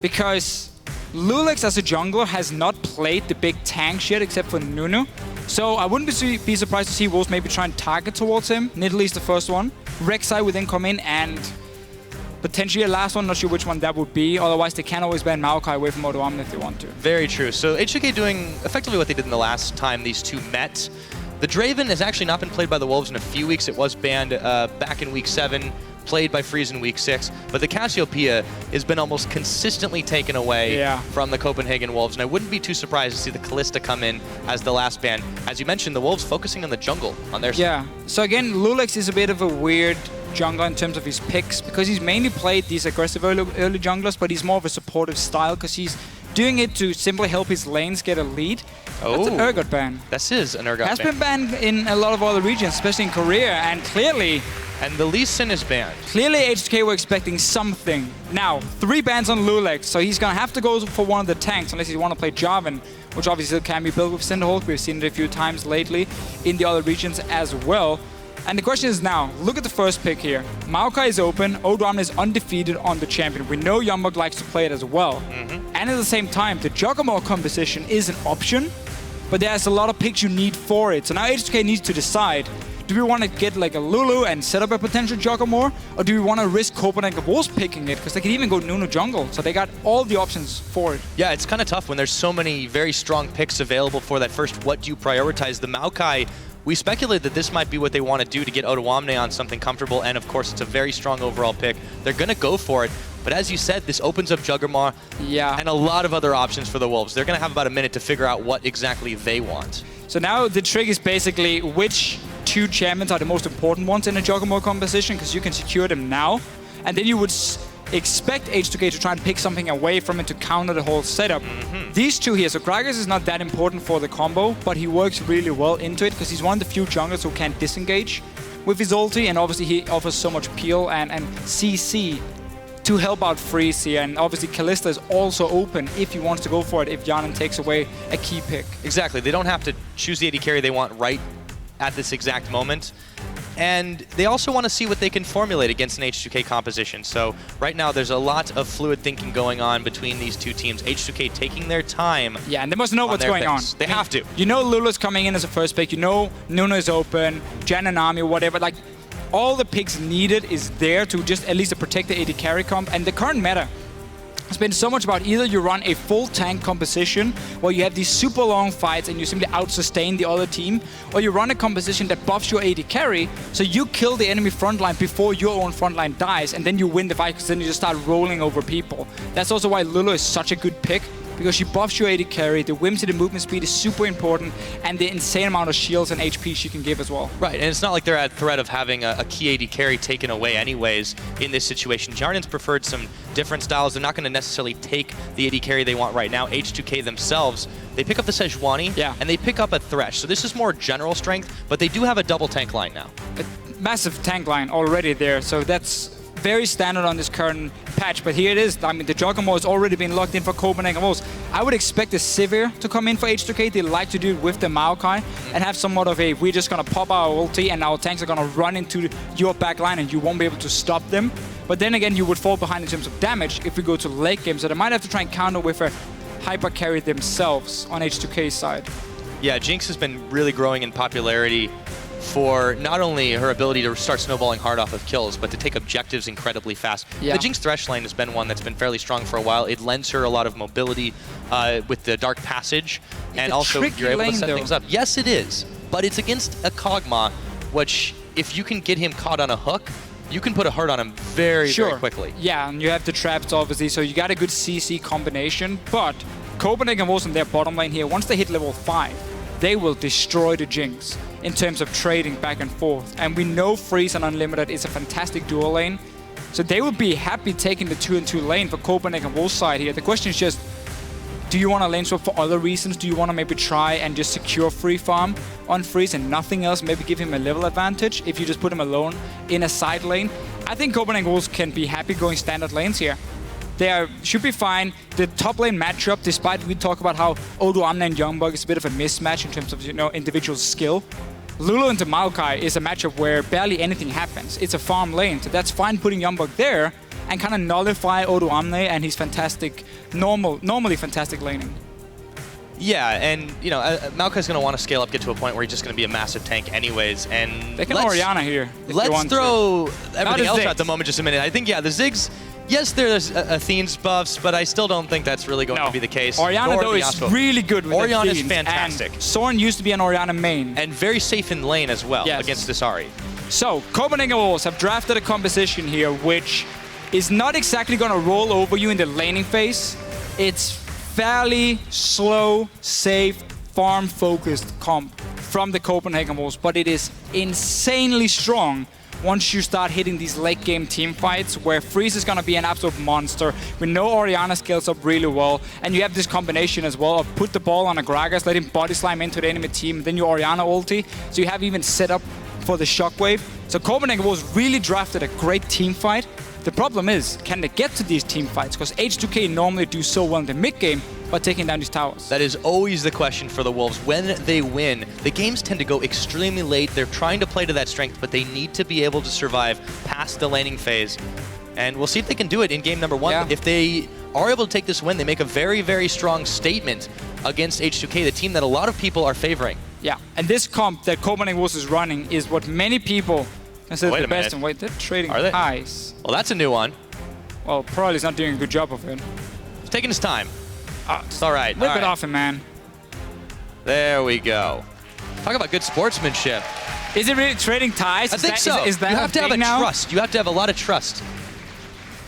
because Lulix as a jungler has not played the big tanks yet, except for Nunu. So I wouldn't be surprised to see Wolves maybe try and target towards him. Nidalee is the first one. Rek'Sai would then come in, and potentially a last one, not sure which one that would be. Otherwise, they can always ban Maokai away from Odoamne if they want to. Very true. So H2k doing effectively what they did in the last time these two met. The Draven has actually not been played by the Wolves in a few weeks. It was banned back in week 7, played by Freeze in week 6. But the Cassiopeia has been almost consistently taken away from the Copenhagen Wolves. And I wouldn't be too surprised to see the Kalista come in as the last ban. As you mentioned, the Wolves focusing on the jungle on their side. Yeah. So again, Lulix is a bit of a weird jungler in terms of his picks, because he's mainly played these aggressive early junglers, but he's more of a supportive style because he's doing it to simply help his lanes get a lead. That's an Urgot ban. This is an Urgot ban. Has been banned in a lot of other regions, especially in Korea, and clearly... And the Lee Sin is banned. Clearly H2k were expecting something. Now, 3 bans on Lulix, so he's going to have to go for one of the tanks unless you want to play Jarvan, which obviously can be built with Cinderhulk. We've seen it a few times lately in the other regions as well. And the question is now, look at the first pick here. Maokai is open, Odoamne is undefeated on the champion. We know Youngbuck likes to play it as well. And at the same time, the Juggernaut composition is an option, but there's a lot of picks you need for it. So now H2k needs to decide, do we want to get like a Lulu and set up a potential Juggernaut, or do we want to risk Copenhagen Wolves picking it? Because they can even go Nunu jungle, so they got all the options for it. Yeah, it's kind of tough when there's so many very strong picks available for that first what do you prioritize. The Maokai, we speculate that this might be what they want to do to get Odoamne on something comfortable, and of course it's a very strong overall pick. They're going to go for it, but as you said, this opens up Juggernaut and a lot of other options for the Wolves. They're going to have about a minute to figure out what exactly they want. So now the trick is basically which 2 champions are the most important ones in a Juggernaut composition, because you can secure them now, and then you would expect H2k to try and pick something away from it to counter the whole setup. These 2 here, so Gragas is not that important for the combo, but he works really well into it because he's one of the few junglers who can disengage with his ulti, and obviously he offers so much peel and CC to help out Freeze here. And obviously Kalista is also open if he wants to go for it, if Yanan takes away a key pick. Exactly, they don't have to choose the AD carry they want right at this exact moment. And they also want to see what they can formulate against an H2k composition. So right now there's a lot of fluid thinking going on between these 2 teams. H2k taking their time. Yeah, and they must know what's going on. They have to. You know Lulu's coming in as a first pick. You know Nunu is open, Jananami, whatever. Like, all the picks needed is there to just at least protect the AD carry comp. And the current meta has been so much about either you run a full tank composition where you have these super long fights and you simply out-sustain the other team, or you run a composition that buffs your AD carry, so you kill the enemy frontline before your own frontline dies, and then you win the fight because then you just start rolling over people. That's also why Lulu is such a good pick, because she buffs your AD carry, the whimsy, the movement speed is super important, and the insane amount of shields and HP she can give as well. Right, and it's not like they're at threat of having a key AD carry taken away anyways in this situation. Jarden's preferred some different styles. They're not going to necessarily take the AD carry they want right now. H2k themselves, they pick up the Sejuani, and they pick up a Thresh. So this is more general strength, but they do have a double tank line now. A massive tank line already there, so that's very standard on this current patch, but here it is. I mean, the Juggernaut has already been locked in for Copenhagen Wolves. I would expect the Sivir to come in for H2k. They like to do it with the Maokai and have somewhat of a, we're just going to pop our ulti and our tanks are going to run into your back line and you won't be able to stop them. But then again, you would fall behind in terms of damage if we go to late game, so they might have to try and counter with a hyper carry themselves on H2k's side. Yeah, Jinx has been really growing in popularity for not only her ability to start snowballing hard off of kills, but to take objectives incredibly fast. The Jinx Thresh lane has been one that's been fairly strong for a while. It lends her a lot of mobility with the Dark Passage, and also you're able to set things up. Yes, it is, but it's against a Kog'Maw, which if you can get him caught on a hook, you can put a hurt on him very, very quickly. Yeah, and you have the traps, obviously, so you got a good CC combination, but Copenhagen Wolves in their bottom lane here, once they hit level 5, they will destroy the Jinx in terms of trading back and forth. And we know Freeze and Unlimited is a fantastic dual lane, so they would be happy taking the 2-2 lane for Copenhagen Wolves side here. The question is just, do you want to lane swap for other reasons? Do you want to maybe try and just secure free farm on Freeze and nothing else? Maybe give him a level advantage if you just put him alone in a side lane? I think Copenhagen Wolves can be happy going standard lanes here. They should be fine. The top lane matchup, despite we talk about how Odoamne and Youngbuck is a bit of a mismatch in terms of, you know, individual skill, Lulu into Maokai is a matchup where barely anything happens. It's a farm lane, so that's fine putting Youngbuck there. and kind of nullify Odoamne and his fantastic, normally fantastic laning. Yeah, and you know, Maokai's going to want to scale up, get to a point where he's just going to be a massive tank anyways, and they can Orianna here. Let's throw everything else at the moment just a minute. I think, yeah, the Ziggs, yes, there's Athene's buffs, but I still don't think that's really going to be the case. Orianna, though, is really good with Orianna is fantastic. And Soren used to be an Orianna main. And very safe in lane as well against this Ahri. So, Copenhagen Wolves have drafted a composition here which is not exactly going to roll over you in the laning phase. It's fairly slow, safe, farm-focused comp from the Copenhagen Wolves, but it is insanely strong once you start hitting these late game team fights where Freeze is going to be an absolute monster. We know Orianna scales up really well, and you have this combination as well of put the ball on a Gragas, let him body slam into the enemy team, then your Orianna ulti, so you have even set up for the shockwave. So Copenhagen Wolves really drafted a great team fight. The problem is, can they get to these team fights? Because H2k normally do so well in the mid game by taking down these towers. That is always the question for the Wolves. When they win, the games tend to go extremely late. They're trying to play to that strength, but they need to be able to survive past the laning phase. And we'll see if they can do it in game number 1. Yeah. If they are able to take this win, they make a very, very strong statement against H2k, the team that a lot of people are favoring. Yeah, and this comp that Copenhagen Wolves is running is what many people consider the best. And wait, they're trading highs. Well, that's a new one. Well, probably he's not doing a good job of it. He's taking his time. It's all right. Rip it off him, man. There we go. Talk about good sportsmanship. Is it really trading ties? I think so. Is that you have to have a trust. You have to have a lot of trust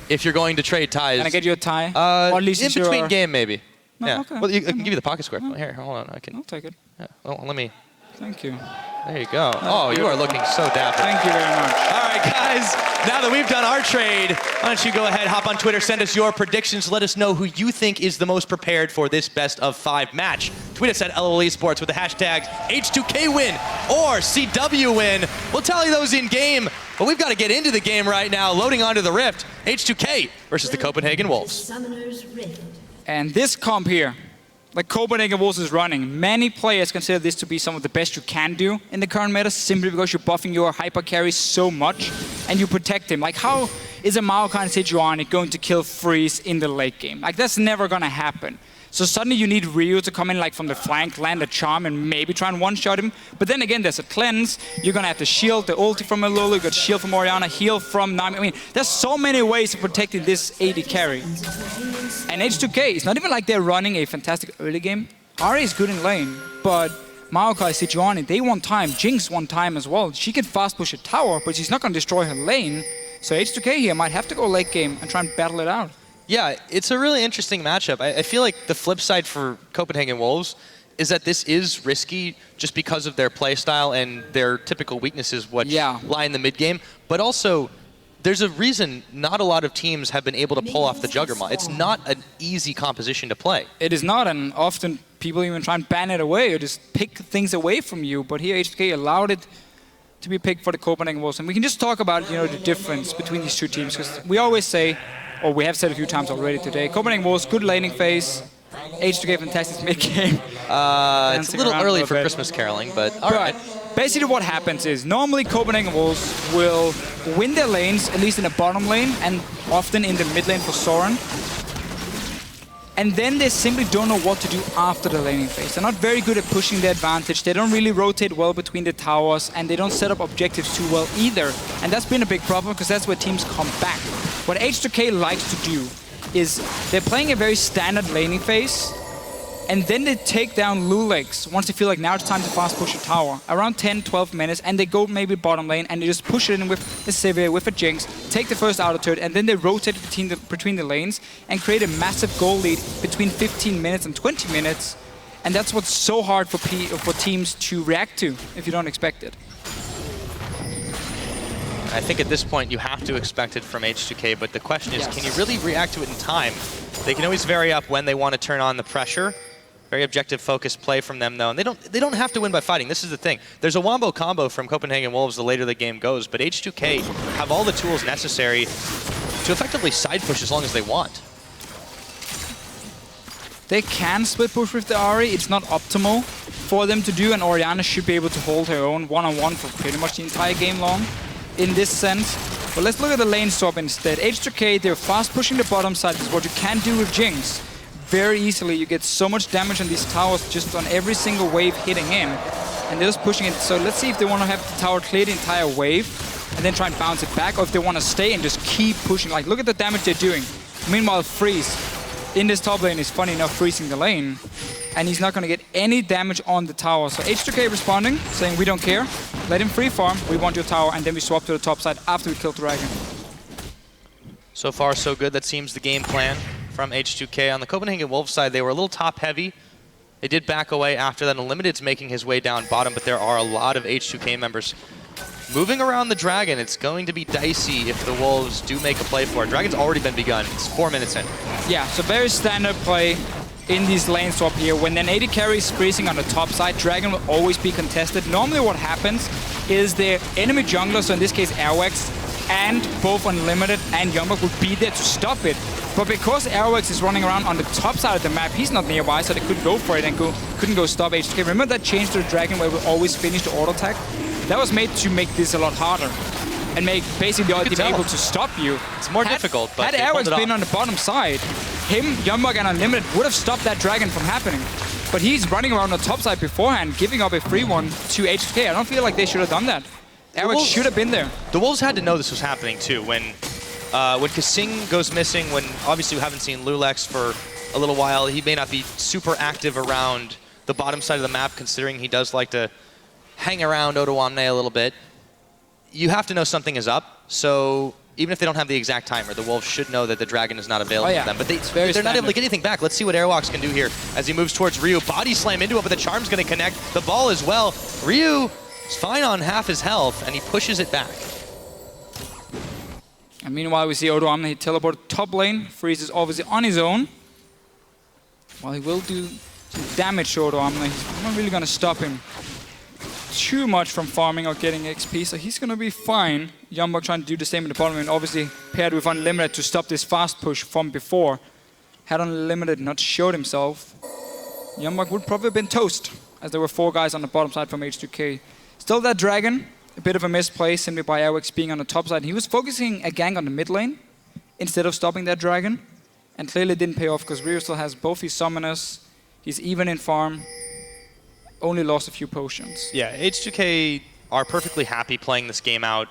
if you're going to trade ties. Can I get you a tie? Or at least in between game, maybe. No, yeah. Okay. Well, I can give you the pocket square. Oh, here, hold on. I'll take it. Yeah. Well, let me. Thank you. There you go. Oh, you are looking so dapper. Thank you very much. All right, guys. Now that we've done our trade, why don't you go ahead, hop on Twitter, send us your predictions. Let us know who you think is the most prepared for this best-of-5 match. Tweet us at LOL Esports with the hashtags H2K win or CW win. We'll tell you those in game, but we've got to get into the game right now. Loading onto the Rift, H2K versus the Copenhagen Wolves. And this comp here, like Copenhagen Wolves is running, many players consider this to be some of the best you can do in the current meta, simply because you're buffing your hyper carry so much and you protect him. Like, how is a Maokai and Sejuani going to kill Freeze in the late game? Like, that's never gonna happen. So suddenly you need Ryu to come in like from the flank, land a charm, and maybe try and one-shot him. But then again, there's a cleanse. You're gonna have to shield the ulti from Alola, you got shield from Orianna, heal from Nami. I mean, there's so many ways of protecting this AD carry. And H2k, it's not even like they're running a fantastic early game. Ahri is good in lane, but Maokai, Sejuani, they want time. Jinx want time as well. She can fast push a tower, but she's not gonna destroy her lane. So H2k here might have to go late game and try and battle it out. Yeah, it's a really interesting matchup. I feel like the flip side for Copenhagen Wolves is that this is risky just because of their play style and their typical weaknesses, which lie in the mid game. But also, there's a reason not a lot of teams have been able to pull off the Juggernaut. It's not an easy composition to play. It is not, and often people even try and ban it away or just pick things away from you. But here, H2k allowed it to be picked for the Copenhagen Wolves. And we can just talk about, you know, the difference between these two teams, because we always say, or we have said a few times already today, Copenhagen Wolves, good laning phase, H2k fantastic mid game. It's a little early for Christmas caroling, but all right. Basically what happens is, normally Copenhagen Wolves will win their lanes, at least in the bottom lane, and often in the mid lane for Soren. And then they simply don't know what to do after the laning phase. They're not very good at pushing the advantage. They don't really rotate well between the towers, and they don't set up objectives too well either. And that's been a big problem, because that's where teams come back. What H2k likes to do is they're playing a very standard laning phase, and then they take down Lulex once they feel like now it's time to fast push a tower. Around 10-12 minutes, and they go maybe bottom lane, and they just push it in with a Sivir, with a Jinx, take the first auto turret, and then they rotate between the lanes and create a massive goal lead between 15 minutes and 20 minutes. And that's what's so hard for teams to react to if you don't expect it. I think at this point you have to expect it from H2k, but the question is, can you really react to it in time? They can always vary up when they want to turn on the pressure. Very objective, focused play from them, though, and they don't have to win by fighting. This is the thing. There's a wombo combo from Copenhagen Wolves the later the game goes, but H2k have all the tools necessary to effectively side push as long as they want. They can split push with the Ahri. It's not optimal for them to do, and Orianna should be able to hold her own one-on-one for pretty much the entire game long. In this sense, But let's look at the lane swap instead. H2k, they're fast pushing the bottom side. This is what you can do with Jinx. Very easily, you get so much damage on these towers just on every single wave hitting in. And they're just pushing it. So let's see if they want to have the tower clear the entire wave and then try and bounce it back, or if they want to stay and just keep pushing. Like, look at the damage they're doing. Meanwhile, Freeze in this top lane is funny enough freezing the lane. And he's not going to get any damage on the tower. So H2k responding, saying we don't care. Let him free farm, we want your tower, and then we swap to the top side after we kill the dragon. So far, so good. That seems the game plan from H2k. On the Copenhagen Wolves side, they were a little top heavy. They did back away after that. Unlimited's making his way down bottom, but there are a lot of H2k members moving around the dragon. It's going to be dicey if the Wolves do make a play for it. Dragon's already been begun. It's 4 minutes in. Yeah, so very standard play in these lane swap here. When an AD carry is freezing on the top side, Dragon will always be contested. Normally what happens is the enemy jungler, so in this case Airwax, and both Unlimited and Youngbuck would be there to stop it. But because Airwax is running around on the top side of the map, he's not nearby, so they couldn't go for it and couldn't go stop H2k. Remember that change to the Dragon where we always finish the auto attack? That was made to make this a lot harder and make basically the other team able to stop you. It's more difficult, but had Airwax been on the bottom side, him, Youngbuck, and Unlimited would have stopped that Dragon from happening. But he's running around the top side beforehand, giving up a free one to H2k. I don't feel like they should have done that. Airwax should have been there. The Wolves had to know this was happening too. When Kasing goes missing, when obviously we haven't seen Lulex for a little while, he may not be super active around the bottom side of the map, considering he does like to hang around Odoamne a little bit. You have to know something is up, so even if they don't have the exact timer, the Wolves should know that the Dragon is not available to them. But they're not able to get anything back. Let's see what Airwalks can do here as he moves towards Ryu. Body slam into it, but the charm's going to connect. The ball as well. Ryu is fine on half his health, and he pushes it back. And meanwhile, we see Odoamne, he teleported top lane. Freeze is obviously on his own. While he will do some damage to Odoamne, he's not really going to stop him too much from farming or getting XP, so he's going to be fine. Youngbuck trying to do the same in the bottom lane, obviously paired with Unlimited to stop this fast push from before. Had Unlimited not showed himself, Youngbuck would probably have been toast, as there were 4 guys on the bottom side from H2k. Still that Dragon, a bit of a misplay simply by Airwax being on the top side. He was focusing a gank on the mid lane instead of stopping that Dragon, and clearly didn't pay off because Ryu still has both his summoners. He's even in farm. Only lost a few potions. Yeah, H2k are perfectly happy playing this game out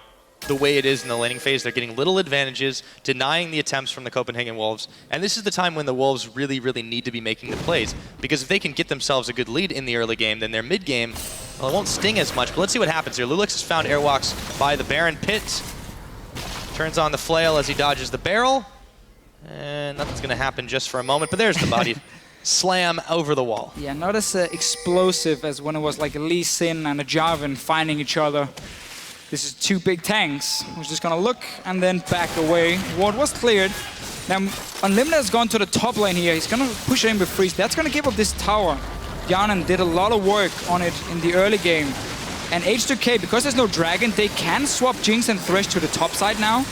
the way it is in the laning phase. They're getting little advantages, denying the attempts from the Copenhagen Wolves. And this is the time when the Wolves really, really need to be making the plays. Because if they can get themselves a good lead in the early game, then their mid game, well, it won't sting as much. But let's see what happens here. Lulex has found Airwalks by the Baron Pit. Turns on the flail as he dodges the barrel. And nothing's going to happen just for a moment. But there's the body. Slam over the wall. Yeah, not as explosive as when it was like a Lee Sin and a Jarvan finding each other. This is 2 big tanks. We're just gonna look and then back away. Ward was cleared. Now Unlimited has gone to the top lane here. He's gonna push it in with Freeze. That's gonna give up this tower. Yanan did a lot of work on it in the early game. And H2k, because there's no Dragon, they can swap Jinx and Thresh to the top side now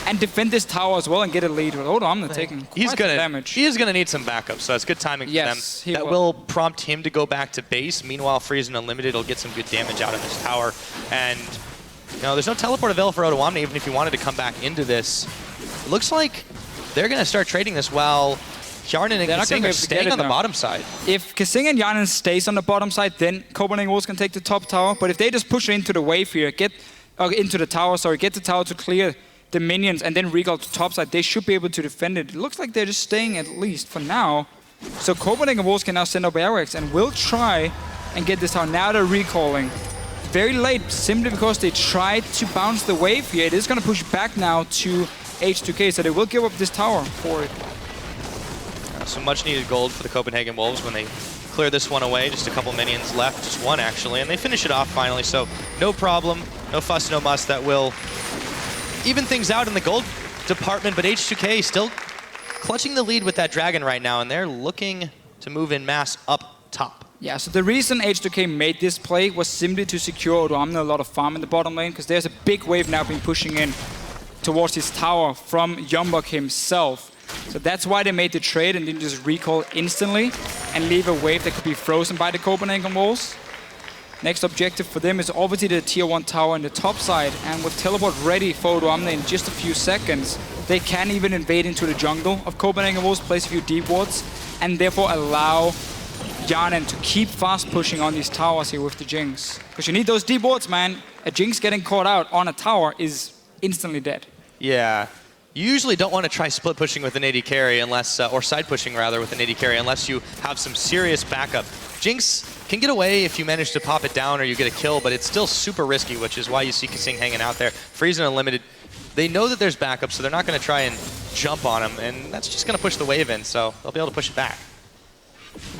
and defend this tower as well and get a lead. But hold on, I'm taking quite the damage. He is going to need some backup, so it's good timing for them. That will prompt him to go back to base. Meanwhile, Freeze and Unlimited will get some good damage out of this tower. And, you know, there's no teleport available for Odoamne, even if he wanted to come back into this. It looks like they're going to start trading this while Yarnan and Kasing are staying on the bottom side. If Kasing and Yarnan stays on the bottom side, then Copenhagen Wolves can take the top tower. But if they just push into the wave here, get the tower to clear the minions and then recall to top side, they should be able to defend it. It looks like they're just staying at least for now. So Copenhagen Wolves can now send up Airwax and will try and get this tower. Now they're recalling. Very late, simply because they tried to bounce the wave here. It is going to push back now to H2k, so they will give up this tower for it. Some much needed gold for the Copenhagen Wolves when they clear this one away. Just a couple minions left, just 1 actually, and they finish it off finally. So no problem, no fuss, no muss. That will even things out in the gold department, but H2k still clutching the lead with that Dragon right now, and they're looking to move in mass up top. Yeah, so the reason H2k made this play was simply to secure Odoamne a lot of farm in the bottom lane, because there's a big wave now being pushing in towards his tower from Youngbuck himself. So that's why they made the trade and didn't just recall instantly and leave a wave that could be frozen by the Copenhagen Wolves. Next objective for them is obviously the tier 1 tower in the top side, and with teleport ready for Odoamne in just a few seconds, they can even invade into the jungle of Copenhagen Wolves, place a few deep wards, and therefore allow Jarnan to keep fast pushing on these towers here with the Jinx. Because you need those deep wards, man. A Jinx getting caught out on a tower is instantly dead. Yeah. You usually don't want to try split pushing with an AD carry unless, or side pushing rather with an AD carry, unless you have some serious backup. Jinx can get away if you manage to pop it down or you get a kill, but it's still super risky, which is why you see Kasing hanging out there. Freeze and Unlimited, they know that there's backup, so they're not going to try and jump on him, and that's just going to push the wave in, so they'll be able to push it back.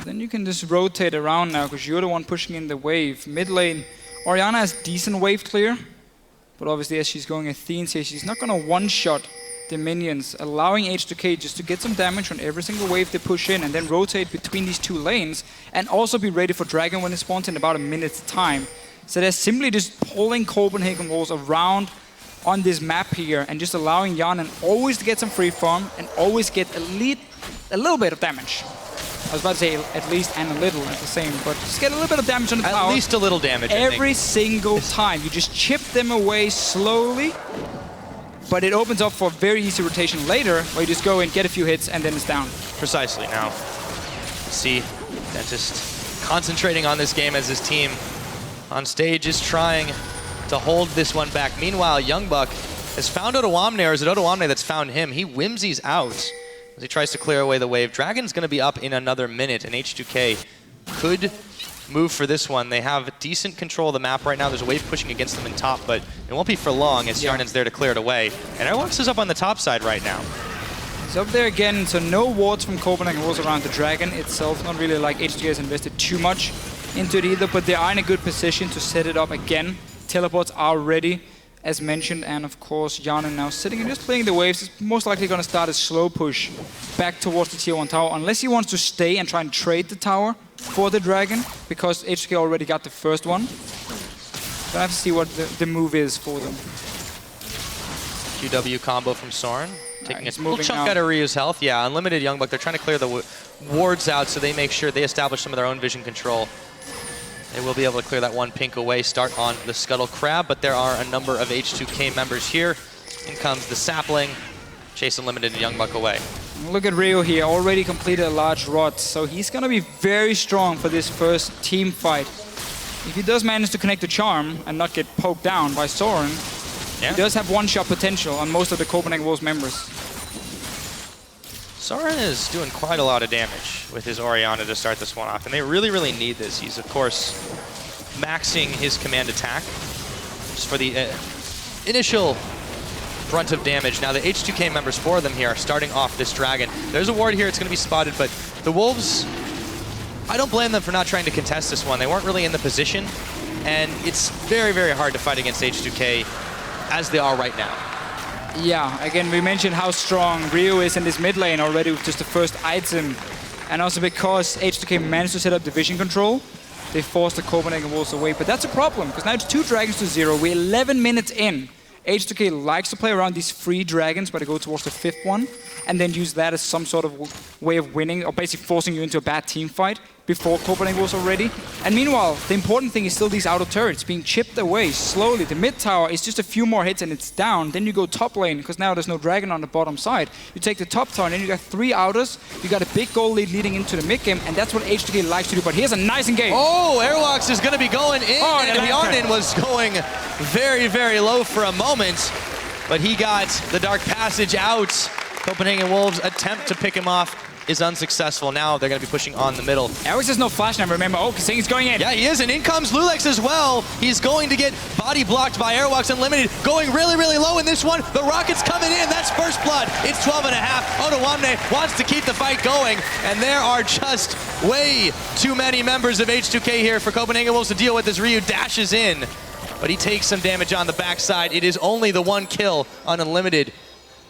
Then you can just rotate around now, because you're the one pushing in the wave. Mid lane, Orianna has decent wave clear, but obviously as she's going Athene's here, she's not going to one-shot the minions, allowing H2k just to get some damage on every single wave they push in, and then rotate between these two lanes, and also be ready for Dragon when it spawns in about a minute's time. So they're simply just pulling Copenhagen Wolves around on this map here, and just allowing Jarnan always to get some free farm, and always get a little bit of damage. I was about to say at least and a little at the same, but just get a little bit of damage on the tower. At least a little damage, every single time. You just chip them away slowly, but it opens up for very easy rotation later, where you just go and get a few hits, and then it's down. Precisely. Now, see, Dentist concentrating on this game as his team on stage is trying to hold this one back. Meanwhile, Youngbuck has found Odoamne, or is it Odoamne that's found him? He whimsies out as he tries to clear away the wave. Dragon's going to be up in another minute, and H2k could move for this one. They have decent control of the map right now. There's a wave pushing against them in top, but it won't be for long as Jarnan's there to clear it away. And Airwalks is up on the top side right now. He's up there again, so no wards from Copenhagen Wolves around the Dragon itself. Not really like H2k has invested too much into it either, but they are in a good position to set it up again. Teleports are ready, as mentioned, and of course Jarnan now sitting and just playing the waves. Is most likely going to start a slow push back towards the tier 1 tower, unless he wants to stay and try and trade the tower for the Dragon, because H2k already got the first one. So I have to see what the move is for them. QW combo from Soren, taking a full chunk now out of Ryu's health. Yeah, Unlimited Youngbuck, they're trying to clear the wards out so they make sure they establish some of their own vision control. They will be able to clear that one pink away, start on the Scuttle Crab, but there are a number of H2k members here. In comes the Sapling, chase Unlimited and Youngbuck away. Look at Ryu here, already completed a large rod, so he's going to be very strong for this first team fight. If he does manage to connect the charm and not get poked down by Soren, he does have one-shot potential on most of the Copenhagen Wolves members. Soren is doing quite a lot of damage with his Orianna to start this one off, and they really, really need this. He's, of course, maxing his command attack just for the initial brunt of damage. Now, the H2k members, 4 of them here, are starting off this Dragon. There's a ward here, it's going to be spotted, but the Wolves, I don't blame them for not trying to contest this one. They weren't really in the position, and it's very, very hard to fight against H2k as they are right now. Yeah, again, we mentioned how strong Ryu is in this mid lane already with just the first item. And also because H2k managed to set up the vision control, they forced the Copenhagen Wolves away. But that's a problem, because now it's 2 dragons to 0. We're 11 minutes in. H2k likes to play around these free dragons, but they go towards the 5th one, and then use that as some sort of way of winning, or basically forcing you into a bad team fight before Copenhagen was already. And meanwhile, the important thing is still these outer turrets being chipped away slowly. The mid tower is just a few more hits and it's down. Then you go top lane, because now there's no dragon on the bottom side. You take the top tower, and then you got 3 outers. You got a big goal lead leading into the mid game, and that's what H2k likes to do. But here's a nice engage. Oh, Airwalks is going to be going in, and Bjarnin was going very, very low for a moment, but he got the Dark Passage out. Copenhagen Wolves' attempt to pick him off is unsuccessful. Now they're going to be pushing on the middle. Airwalks has no flash now, remember. Oh, Kasing is going in. Yeah, he is, and in comes Lulex as well. He's going to get body blocked by Airwalks Unlimited, going really, really low in this one. The Rocket's coming in. That's first blood. It's 12 and a half. Odoamne wants to keep the fight going, and there are just way too many members of H2k here for Copenhagen Wolves to deal with as Ryu dashes in. But he takes some damage on the backside. It is only the 1 kill on Unlimited.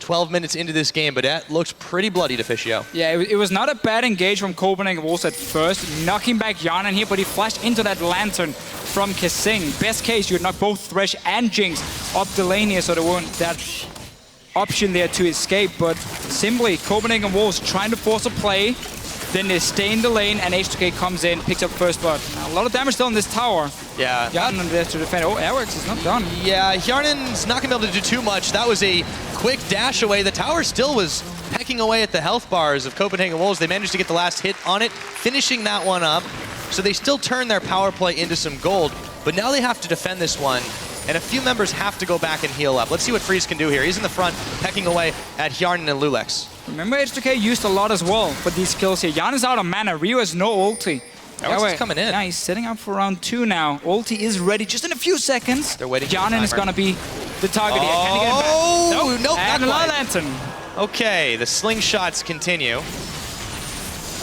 12 minutes into this game, but that looks pretty bloody to Fischio. Yeah, it was not a bad engage from Copenhagen Wolves at first, knocking back Jarnan here, but he flashed into that lantern from Kasing. Best case, you would knock both Thresh and Jinx up the lane here, so there weren't that option there to escape, but simply Copenhagen Wolves trying to force a play, Then they stay in the lane, and H2k comes in, picks up first blood. Now, a lot of damage still in this tower. Yeah. Hjarnan there to defend. Oh, Airworks is not done. Yeah, Hjarnan's not going to be able to do too much. That was a quick dash away. The tower still was pecking away at the health bars of Copenhagen Wolves. They managed to get the last hit on it, finishing that one up. So they still turn their power play into some gold, but now they have to defend this one. And a few members have to go back and heal up. Let's see what Freeze can do here. He's in the front, pecking away at Hjarnan and Lulex. Remember, H2k used a lot as well for these kills here. Hjarnan's out of mana. Ryu has no ulti. Airworks is coming in. Yeah, he's setting up for round 2 now. Ulti is ready just in a few seconds. They're waiting. Hjarnan is going to be the target here. Can he get it back? Oh, nope, and not quite. Lantern. Okay, the slingshots continue.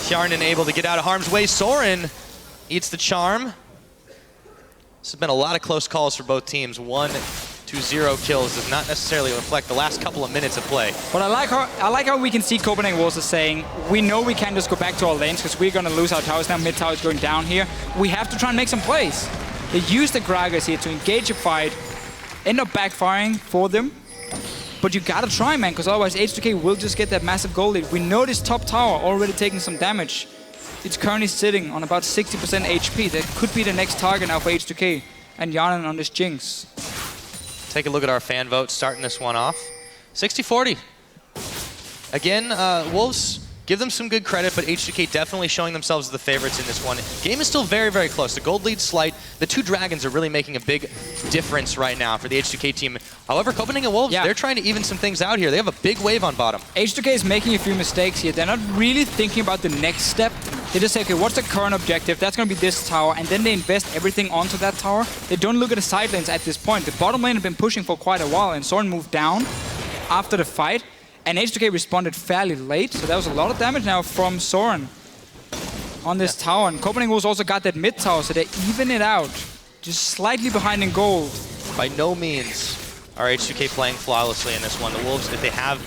Hjarnan able to get out of harm's way. Soren eats the charm. This has been a lot of close calls for both teams. 1-0 kills does not necessarily reflect the last couple of minutes of play. But I like how we can see Copenhagen Wolves is saying, we know we can't just go back to our lanes because we're going to lose our towers now. Mid tower is going down here. We have to try and make some plays. They use the Gragas here to engage a fight, end up backfiring for them. But you gotta try, man, because otherwise H2k will just get that massive goal lead. We know this top tower already taking some damage. It's currently sitting on about 60% HP. That could be the next target now for H2k and Hjarnan on this Jinx. Take a look at our fan vote, starting this one off. 60-40. Again, Wolves, give them some good credit, but H2k definitely showing themselves as the favorites in this one. Game is still very, very close. The gold lead's slight. The two dragons are really making a big difference right now for the H2k team. However, Copenhagen Wolves, they're trying to even some things out here. They have a big wave on bottom. H2k is making a few mistakes here. They're not really thinking about the next step. They just say, okay, what's the current objective? That's going to be this tower, and then they invest everything onto that tower. They don't look at the side lanes at this point. The bottom lane have been pushing for quite a while, and Soren moved down after the fight, and H2k responded fairly late, so that was a lot of damage now from Soren on this tower. And Copenhagen Wolves also got that mid tower, so they even it out, just slightly behind in gold. By no means are H2k playing flawlessly in this one. The Wolves, if they have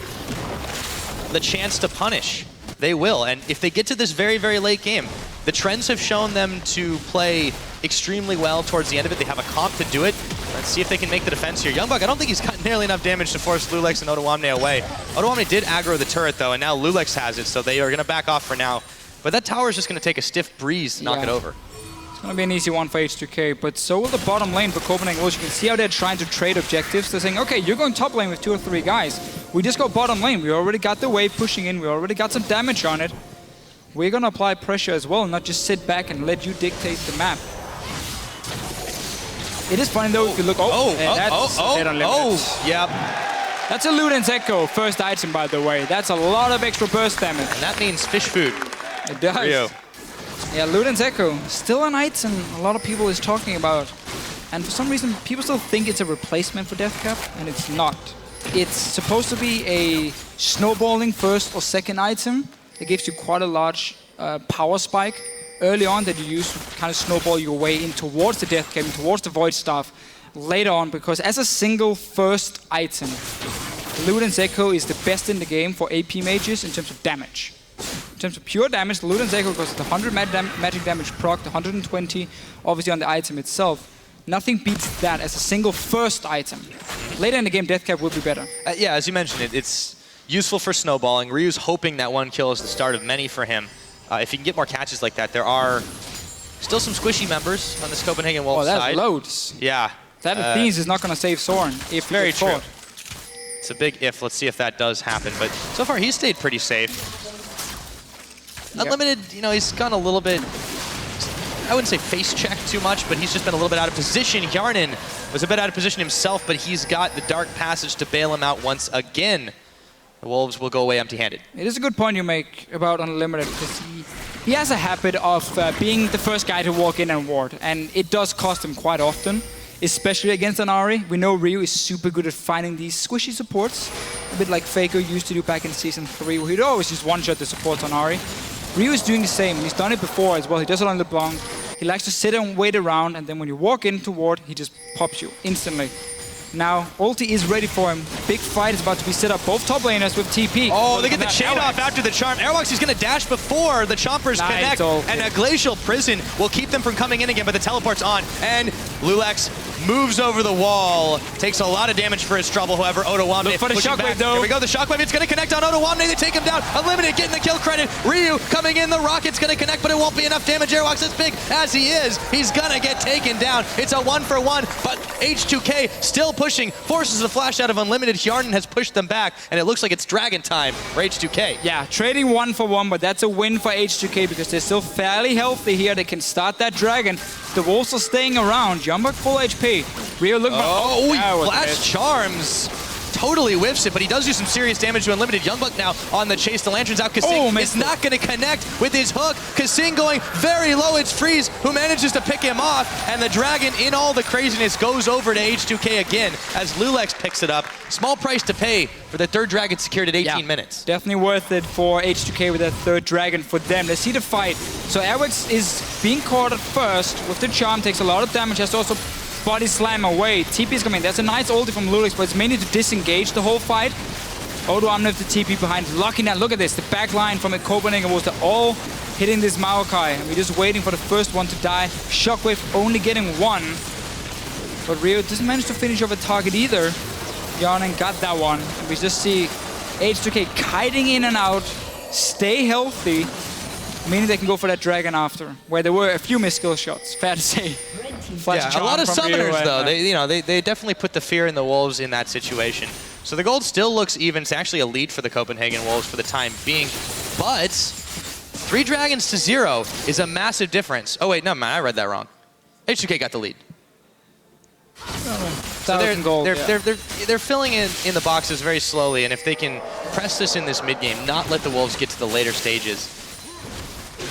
the chance to punish, they will. And if they get to this very, very late game, the trends have shown them to play extremely well towards the end of it. They have a comp to do it. Let's see if they can make the defense here. Youngbuck, I don't think he's got nearly enough damage to force Lulex and Odoamne away. Odoamne did aggro the turret, though, and now Lulex has it, so they are going to back off for now. But that tower is just going to take a stiff breeze to knock it over. It's going to be an easy one for H2k, but so will the bottom lane for Copenhagen Wolves. You can see how they're trying to trade objectives. They're saying, okay, you're going top lane with 2 or 3 guys. We just go bottom lane. We already got the wave pushing in. We already got some damage on it. We're going to apply pressure as well, not just sit back and let you dictate the map. It is funny though if you look. Yep. That's a Luden's Echo, first item by the way. That's a lot of extra burst damage. And that means fish food. It does. Rio. Yeah, Luden's Echo, still an item a lot of people is talking about. And for some reason, people still think it's a replacement for Deathcap, and it's not. It's supposed to be a snowballing first or second item. It gives you quite a large power spike early on that you use to kind of snowball your way in towards the Deathcap, towards the Void Staff later on, because as a single first item, Luden's Echo is the best in the game for AP mages in terms of damage. In terms of pure damage, Luden's Echo goes with 100 magic damage proc, 120 obviously on the item itself. Nothing beats that as a single first item. Later in the game, Deathcap will be better. Yeah, as you mentioned, it's useful for snowballing. Ryu's hoping that one kill is the start of many for him. If he can get more catches like that, there are still some squishy members on this Copenhagen Wolves side. Oh, that's loads. Yeah. That Athens is not going to save Soren if very true. Caught. It's a big if. Let's see if that does happen. But so far, he's stayed pretty safe. Yep. Unlimited, you know, he's gone a little bit, I wouldn't say face check too much, but he's just been a little bit out of position. Hjarnan was a bit out of position himself, but he's got the Dark Passage to bail him out once again. The Wolves will go away empty-handed. It is a good point you make about Unlimited, because he has a habit of being the first guy to walk in and ward, and it does cost him quite often, especially against an Ahri. We know Ryu is super good at finding these squishy supports, a bit like Faker used to do back in Season 3, where he'd always just one-shot the supports on Ahri. Ryu is doing the same, and he's done it before as well. He does it on LeBlanc. He likes to sit and wait around, and then when you walk in to ward, he just pops you instantly. Now, ulti is ready for him. Big fight is about to be set up. Both top laners with TP. Oh, they get the chain off after the charm. Airwalks is going to dash before the chompers connect. And a glacial prison will keep them from coming in again, but the teleport's on. And Lulex moves over the wall, takes a lot of damage for his trouble. However, Ottawamne look for the shockwave though. Here we go, the shockwave, it's gonna connect on Ottawamne, they take him down. Unlimited getting the kill credit. Ryu coming in, the rocket's gonna connect, but it won't be enough damage. Airwalks as big as he is, he's gonna get taken down. It's a 1-for-1, but H2k still pushing, forces the flash out of Unlimited. Hjarnan has pushed them back, and it looks like it's Dragon time for H2k. Yeah, trading 1-for-1, but that's a win for H2k because they're still fairly healthy here. They can start that Dragon. The Wolves are staying around. Jumbuck full HP. Rio look. Flash charms. Totally whiffs it, but he does do some serious damage to Unlimited. Youngbuck now on the chase. The Lantern's out. Kasing is not going to connect with his hook. Kasing going very low. It's Freeze who manages to pick him off, and the Dragon, in all the craziness, goes over to H2k again as Lulex picks it up. Small price to pay for the third Dragon secured at 18 minutes. Definitely worth it for H2k with that third Dragon for them. Let's see the fight. So Airwax is being caught at first with the charm, takes a lot of damage, has to also body slam away. TP is coming. That's a nice ulti from Lulex, but it's mainly to disengage the whole fight. Ottawamne with the TP behind. Locking that. Look at this. The back line from Copenhagen was all hitting this Maokai. And we're just waiting for the first one to die. Shockwave only getting one. But Rio doesn't manage to finish off a target either. Hjarnan got that one. And we just see H2k kiting in and out. Stay healthy. Meaning they can go for that Dragon after. Where there were a few missed skill shots. Fair to say. Yeah, a lot of summoners though. They definitely put the fear in the Wolves in that situation. So the gold still looks even. It's actually a lead for the Copenhagen Wolves for the time being. But 3 Dragons to 0 is a massive difference. Oh wait, no man, I read that wrong. H2k got the lead. So they're filling in the boxes very slowly, and if they can press this in this mid game, not let the Wolves get to the later stages,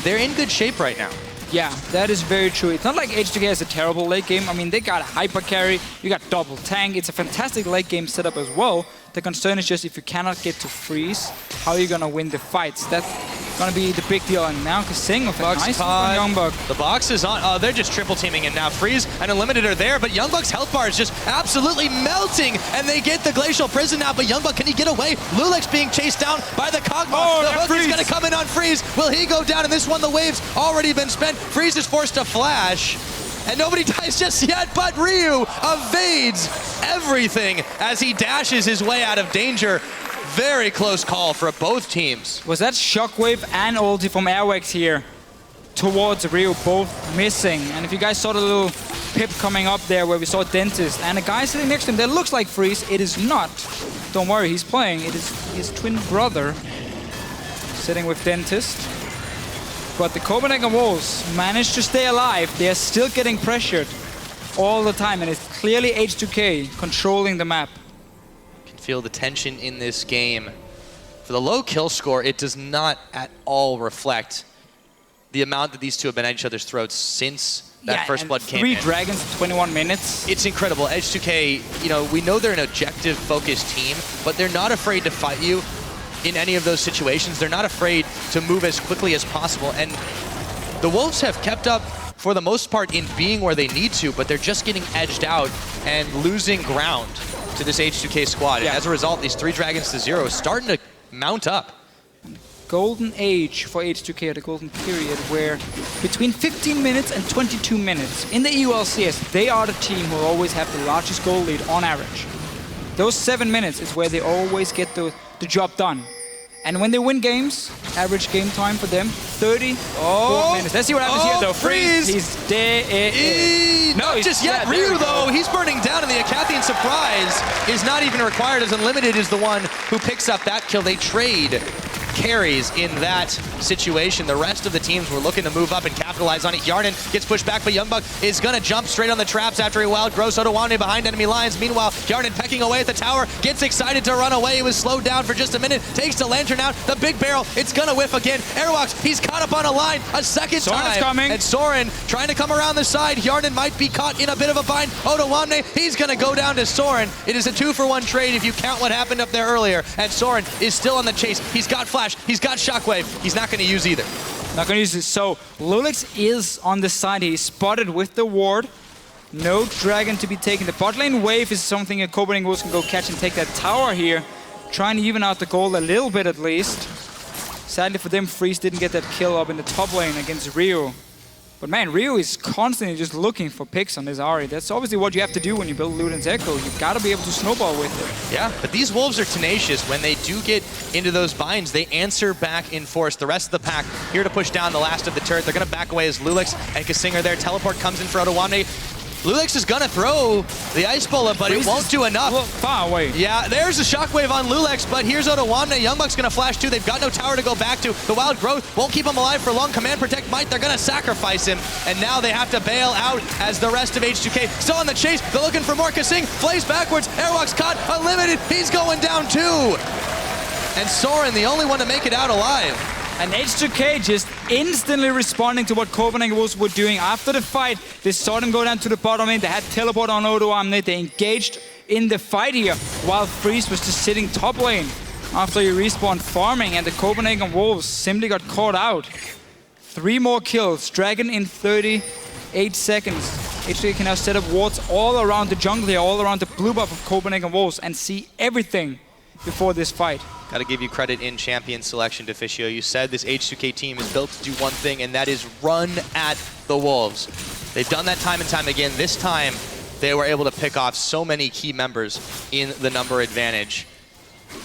they're in good shape right now. Yeah, that is very true. It's not like H2k has a terrible late game. I mean, they got hyper carry, you got double tank. It's a fantastic late game setup as well. The concern is just if you cannot get to freeze, how are you gonna win the fights? That's gonna be the big deal. And now Kasing with a nice one from Youngbuck. The box is on. Oh, they're just triple teaming him now. Freeze and Unlimited are there, but Youngbuck's health bar is just absolutely melting, and they get the Glacial Prison now. But Youngbuck, can he get away? Lulex being chased down by the Kog'Maw. The hook is gonna come in on Freeze. Will he go down? And this one, the wave's already been spent. Freeze is forced to flash. And nobody dies just yet, but Ryu evades everything as he dashes his way out of danger. Very close call for both teams. Was that Shockwave and ulti from Airwax here towards Ryu, both missing. And if you guys saw the little pip coming up there where we saw Dentist and a guy sitting next to him that looks like Freeze, it is not. Don't worry, he's playing. It is his twin brother sitting with Dentist. But the Copenhagen Wolves managed to stay alive. They're still getting pressured all the time, and it's clearly H2k controlling the map. You can feel the tension in this game. For the low kill score, it does not at all reflect the amount that these two have been at each other's throats since that first blood came in. 3 dragons in 21 minutes. It's incredible. H2k, you know, we know they're an objective-focused team, but they're not afraid to fight you in any of those situations. They're not afraid to move as quickly as possible. And the Wolves have kept up, for the most part, in being where they need to, but they're just getting edged out and losing ground to this H2k squad. And as a result, these 3 dragons to 0 is starting to mount up. Golden age for H2k, or the golden period, where between 15 minutes and 22 minutes in the EU LCS, they are the team who always have the largest goal lead on average. Those 7 minutes is where they always get the job done. And when they win games, average game time for them, 34 minutes. Let's see what happens here though. Freeze! He's dead. No, not just yet. Ryu though, he's burning down, and the Acathian surprise is not even required, as Unlimited is the one who picks up that kill. They trade carries in that situation. The rest of the teams were looking to move up and capitalize on it. Hjarnan gets pushed back, but Youngbuck is going to jump straight on the traps after a wild gross Ottawamne behind enemy lines. Meanwhile, Hjarnan pecking away at the tower, gets excited to run away. He was slowed down for just a minute, takes the lantern out, the big barrel, it's going to whiff again. Airwalks, he's caught up on a line a second time. Coming. And Soren trying to come around the side. Hjarnan might be caught in a bit of a bind. Ottawamne, he's going to go down to Soren. It is a 2-for-1 trade if you count what happened up there earlier. And Soren is still on the chase. He's got flash. He's got Shockwave. He's not going to use either. Not going to use it. So Lulex is on the side. He's spotted with the ward. No dragon to be taken. The bot lane wave is something a Copenhagen Wolves can go catch and take that tower here. Trying to even out the gold a little bit at least. Sadly for them, Freeze didn't get that kill up in the top lane against Ryu. But man, Rio is constantly just looking for picks on this Ahri. That's obviously what you have to do when you build Luden's Echo. You've got to be able to snowball with it. Yeah, but these Wolves are tenacious. When they do get into those binds, they answer back in force. The rest of the pack here to push down the last of the turret. They're going to back away as Lulix and Kasing are there. Teleport comes in for Odoamne. Lulix is gonna throw the Ice Bullet, but it won't do enough. Far away. Yeah, there's a Shockwave on Lulix, but here's Odoamne. Youngbuck's gonna flash too. They've got no tower to go back to. The Wild Growth won't keep him alive for long. Command Protect might. They're gonna sacrifice him, and now they have to bail out as the rest of H2k still on the chase. They're looking for more. Kasing flays backwards. Airwalk's caught. Unlimited. He's going down too. And Soren, the only one to make it out alive. And H2k just instantly responding to what Copenhagen Wolves were doing after the fight. They saw them go down to the bottom lane. They had teleport on Odoamne. They engaged in the fight here while Freeze was just sitting top lane after he respawned farming, and the Copenhagen Wolves simply got caught out. 3 more kills. Dragon in 38 seconds. H2k can now set up wards all around the jungle here, all around the blue buff of Copenhagen Wolves, and see everything before this fight. Got to give you credit in champion selection, Deficio. You said this H2k team is built to do one thing, and that is run at the Wolves. They've done that time and time again. This time, they were able to pick off so many key members in the number advantage.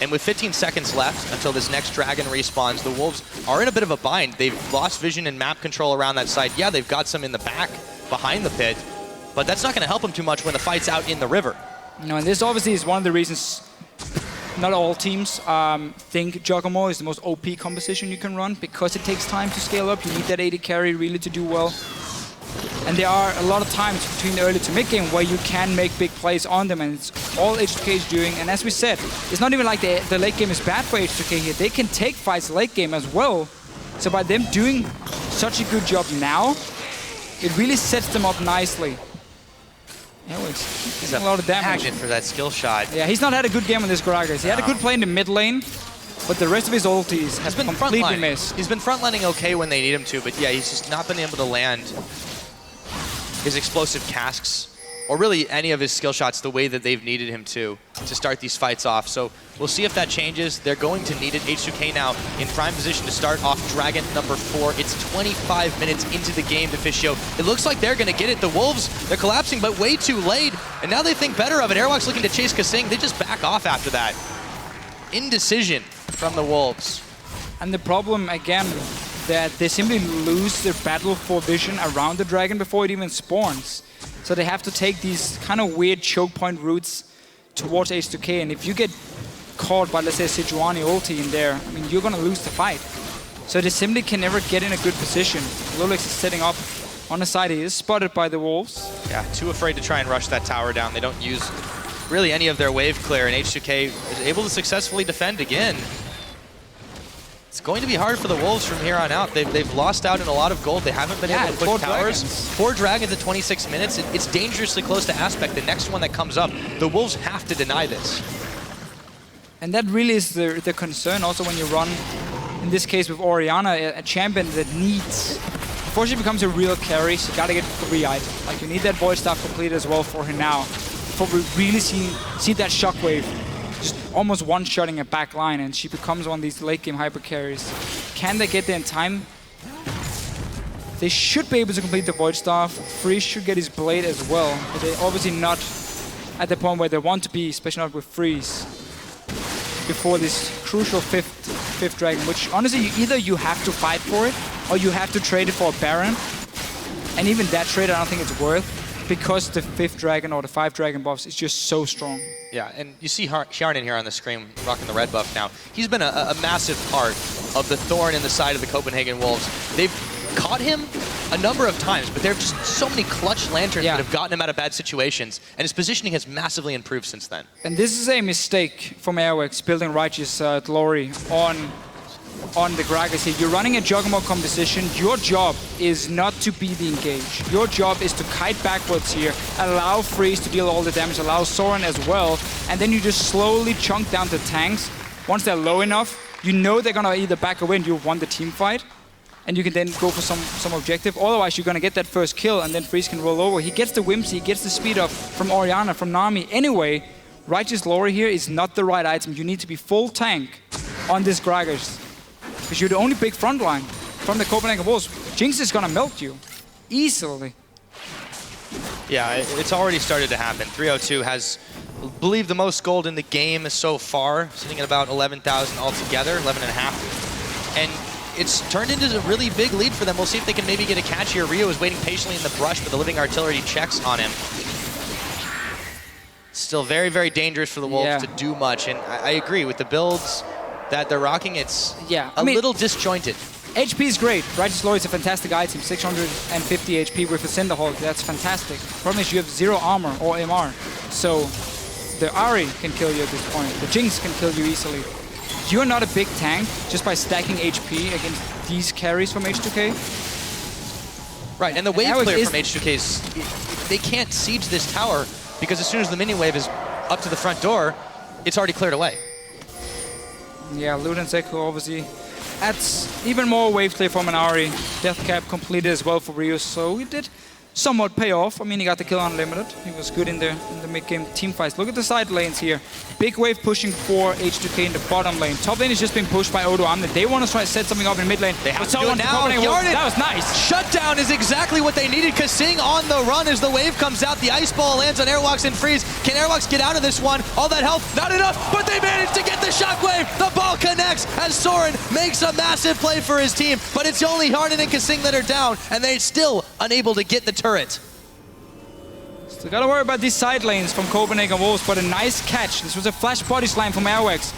And with 15 seconds left until this next Dragon respawns, the Wolves are in a bit of a bind. They've lost vision and map control around that side. Yeah, they've got some in the back behind the pit, but that's not going to help them too much when the fight's out in the river. No, and this obviously is one of the reasons not all teams think Giacomo is the most OP composition you can run, because it takes time to scale up. You need that AD carry really to do well. And there are a lot of times between the early to mid game where you can make big plays on them, and it's all H2k is doing. And as we said, it's not even like the late game is bad for H2k here. They can take fights late game as well. So by them doing such a good job now, it really sets them up nicely. He's a lot of damage for that skill shot. Yeah, he's not had a good game on this Gragas. He had a good play in the mid lane, but the rest of his ultis has been completely missed. He's been frontlining okay when they need him to, but yeah, he's just not been able to land his explosive casks, or really any of his skill shots the way that they've needed him to start these fights off. So we'll see if that changes. They're going to need it. H2k now in prime position to start off Dragon number 4. It's 25 minutes into the game, Deficio. It looks like they're going to get it. The Wolves, they're collapsing, but way too late. And now they think better of it. Airwalk's looking to chase Kasing. They just back off after that. Indecision from the Wolves. And the problem, again, that they simply lose their battle for vision around the Dragon before it even spawns. So they have to take these kind of weird choke point routes towards H2k, and if you get caught by, let's say, Sejuani ulti in there, I mean, you're gonna lose the fight. So they simply can never get in a good position. Lulix is setting up on the side. He is spotted by the Wolves. Yeah, too afraid to try and rush that tower down. They don't use really any of their wave clear, and H2k is able to successfully defend again. It's going to be hard for the Wolves from here on out. They've lost out in a lot of gold. They haven't been able to push towers. 4 Dragons at 26 minutes. It's dangerously close to Aspect. The next one that comes up, the Wolves have to deny this. And that really is the concern also when you run, in this case with Orianna, a champion that needs, before she becomes a real carry, she gotta get 3 items. Like, you need that Void Staff completed as well for her now, before we really see that Shockwave just almost one-shotting a back line, and she becomes one of these late-game hyper carries. Can they get there in time? They should be able to complete the Void Staff. Freeze should get his Blade as well, but they're obviously not at the point where they want to be, especially not with Freeze, before this crucial fifth Dragon, which honestly, either you have to fight for it, or you have to trade it for a Baron. And even that trade, I don't think it's worth, because the 5th Dragon or the 5 Dragon buffs is just so strong. Yeah, and you see Sharnin here on the screen rocking the red buff now. He's been a massive part of the thorn in the side of the Copenhagen Wolves. They've caught him a number of times, but there are just so many clutch lanterns that have gotten him out of bad situations, and his positioning has massively improved since then. And this is a mistake from Airwax, building Righteous Glory on the Gragas here. You're running a Juggernaut composition. Your job is not to be the engage. Your job is to kite backwards here, allow Freeze to deal all the damage, allow Soren as well, and then you just slowly chunk down the tanks. Once they're low enough, you know they're gonna either back away and you've won the team fight, and you can then go for some objective. Otherwise, you're gonna get that first kill, and then Freeze can roll over. He gets the Whimsy, he gets the speed up from Orianna, from Nami. Anyway, Righteous Glory here is not the right item. You need to be full tank on this Gragas, because you're the only big front line from the Copenhagen Wolves. Jinx is gonna melt you. easily. Yeah, it's already started to happen. 302 has, I believe, the most gold in the game so far, sitting at about 11,000 altogether, 11.5. And it's turned into a really big lead for them. We'll see if they can maybe get a catch here. Rio is waiting patiently in the brush, but the living artillery checks on him. Still very, very dangerous for the Wolves to do much. And I agree with the builds that they're rocking. It's a little disjointed. HP is great. Righteous Lord is a fantastic item. 650 HP with a Cinderhawk. That's fantastic. Problem is you have 0 armor or MR. So the Ahri can kill you at this point. The Jinx can kill you easily. You're not a big tank just by stacking HP against these carries from H2k. Right, and the wave clear from H2k's, they can't siege this tower because as soon as the minion wave is up to the front door, it's already cleared away. Yeah, Luden's Echo obviously adds even more wave clear from an Ahri. Death cap completed as well for Rio, so he did somewhat pay off. I mean, he got the kill unlimited. He was good in the mid-game team fights. Look at the side lanes here. Big wave pushing for H2k in the bottom lane. Top lane is just being pushed by Odo Amnet. They want to try to set something up in mid lane. They have to do it now. That was nice. Shutdown is exactly what they needed. Kasing on the run as the wave comes out. The ice ball lands on Airwalks and freeze. Can Airwalks get out of this one? All that health, not enough, but they managed to get the shockwave. The ball connects as Soren makes a massive play for his team, but it's only Harden and Kasing that are down, and they're still unable to get the turret. So gotta worry about these side lanes from Copenhagen Wolves, but a nice catch. This was a flash body slam from Airwax.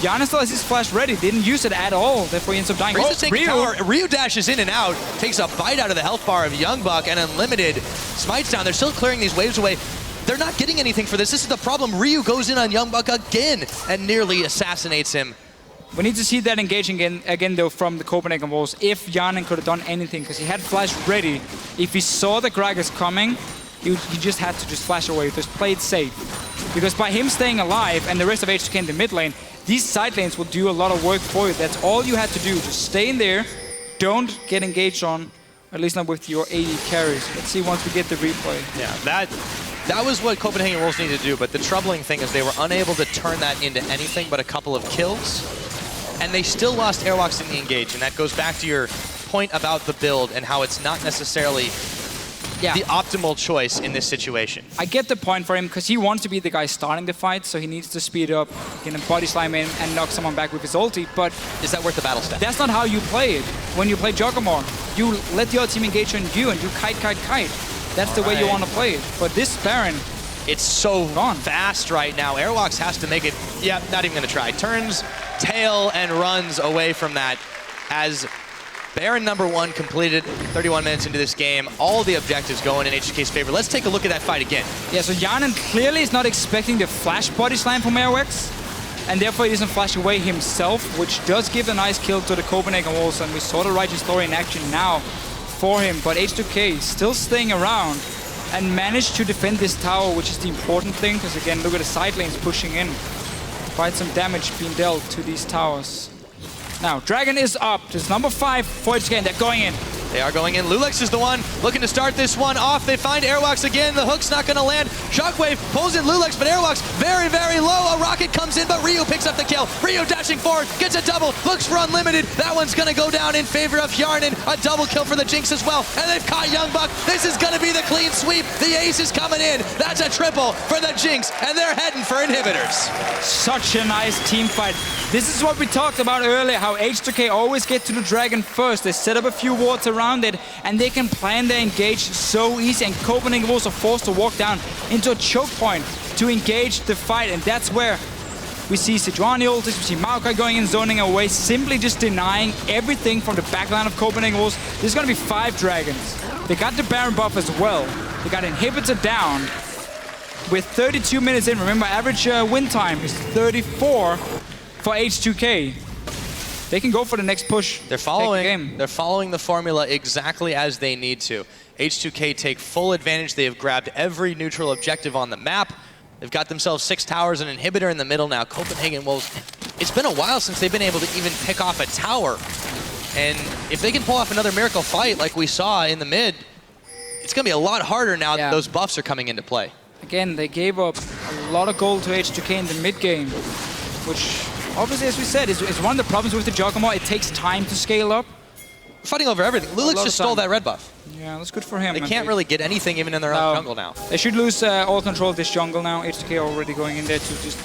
Giannis still has his flash ready, didn't use it at all, therefore he ends up dying. Ryu dashes in and out, takes a bite out of the health bar of Youngbuck, and Unlimited smites down. They're still clearing these waves away. They're not getting anything for this. This is the problem. Ryu goes in on Youngbuck again and nearly assassinates him. We need to see that engaging again though from the Copenhagen Wolves. If Janen could have done anything, because he had flash ready. If he saw the Gragas coming, he just had to just flash away, just play it safe. Because by him staying alive and the rest of H2k in the mid lane, these side lanes will do a lot of work for you. That's all you had to do. Just stay in there. Don't get engaged on, at least not with your AD carries. Let's see once we get the replay. Yeah, that was what Copenhagen Wolves needed to do, but the troubling thing is they were unable to turn that into anything but a couple of kills. And they still lost Airwalks in the engage, and that goes back to your point about the build and how it's not necessarily the optimal choice in this situation. I get the point for him, because he wants to be the guy starting the fight, so he needs to speed up, get a body slam in, and knock someone back with his ulti, but... Is that worth the battle step? That's not how you play it. When you play Joggamore, you let the other team engage on you, and you kite. That's the way you want to play it. But this Baron... It's so fast right now. Airwalks has to make it... Yeah, not even going to try. Turns, tail, and runs away from that as... Baron #1 completed 31 minutes into this game. All the objectives going in H2k's favor. Let's take a look at that fight again. Yeah, so Janen clearly is not expecting the flash body slam from Airwax, and therefore he doesn't flash away himself, which does give a nice kill to the Copenhagen Wolves, and we saw the Righteous Story in action now for him. But H2k still staying around and managed to defend this tower, which is the important thing, because again, look at the side lanes pushing in. Quite some damage being dealt to these towers. Now, Dragon is up. This is #5 for H2k, and they're going in. They are going in. Lulex is the one looking to start this one off. They find Airwalks again. The hook's not going to land. Shockwave pulls in Lulex, but Airwalks very, very low. A rocket comes in, but Ryu picks up the kill. Ryu dashing forward, gets a double, looks for Unlimited. That one's going to go down in favor of Hjarnan. A double kill for the Jinx as well. And they've caught Youngbuck. This is going to be the clean sweep. The ace is coming in. That's a triple for the Jinx, and they're heading for inhibitors. Such a nice team fight. This is what we talked about earlier, how H2k always get to the Dragon first. They set up a few wards around it, and they can plan their engage so easy, and Copenhagen Wolves are forced to walk down into a choke point to engage the fight, and that's where we see Sejuani ultis, we see Maokai going in, zoning away, simply just denying everything from the backline of Copenhagen Wolves. There's going to be 5 Dragons. They got the Baron buff as well. They got Inhibitor down. With 32 minutes in, remember average win time is 34 for H2k. They can go for the next push. They're following the formula exactly as they need to. H2k take full advantage. They have grabbed every neutral objective on the map. They've got themselves 6 towers and an inhibitor in the middle now. Copenhagen Wolves, it's been a while since they've been able to even pick off a tower. And if they can pull off another miracle fight like we saw in the mid, it's going to be a lot harder now that those buffs are coming into play. Again, they gave up a lot of gold to H2k in the mid game, which... obviously, as we said, is one of the problems with the Joggamore. It takes time to scale up. fighting over everything. Lulix just stole that red buff. Yeah, that's good for him. They can't really get anything even in their own jungle now. They should lose all control of this jungle now. H2k already going in there to just